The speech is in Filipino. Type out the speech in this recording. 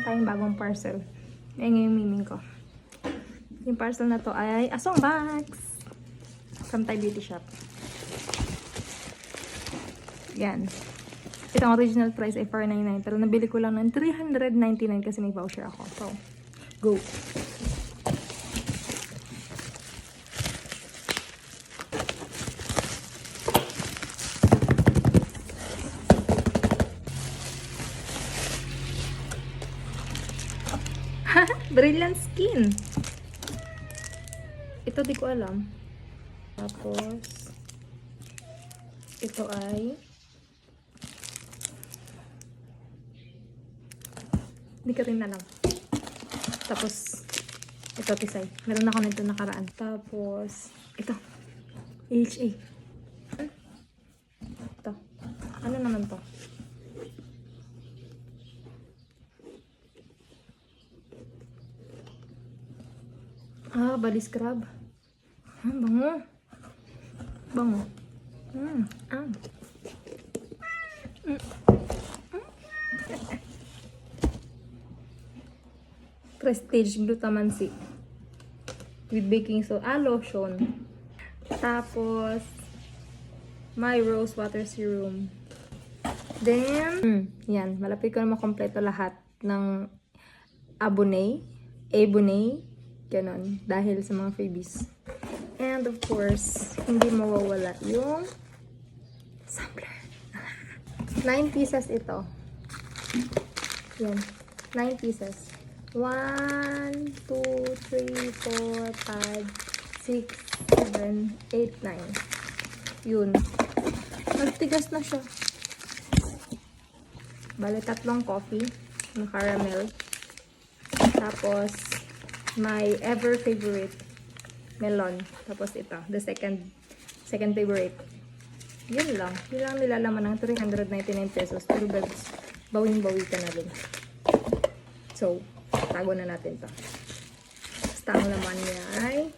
meron tayong bagong parcel. Ayan yung miming ko. Yung parcel na to ay Asong Bags from Thai Beauty Shop. Yan. Itong original price ay $499 pero nabili ko lang ng $399 kasi may voucher ako. So, go! Brilliant Skin. Ito di ko alam. Tapos ito ay hindi ko rin alam. Tapos ito tisay. Meron ako nito nakaraan. Tapos ito AHA. Ito. Ano naman to? Body scrub. Bango. Bango. Prestige Glutamancy with baking soda. Lotion. Tapos my rose water serum. Then, yan. Malapit ko na makompleto lahat ng Abonay. Ganon. Dahil sa mga freebies. And of course, hindi mawawala yung sampler. 9 pieces ito. Yan. 9 pieces. 1, 2, 3, 4, 5, 6, 7, 8, 9. Yun. Nagtigas na siya. Bale, 3 coffee na caramel. Tapos, my ever favorite melon. Tapos ito, the second favorite. Yun lang. Yun lang nilalaman ng 399 pesos. Pero bawing-bawi ka na din. So, tago na natin to. Basta ang laman niya ay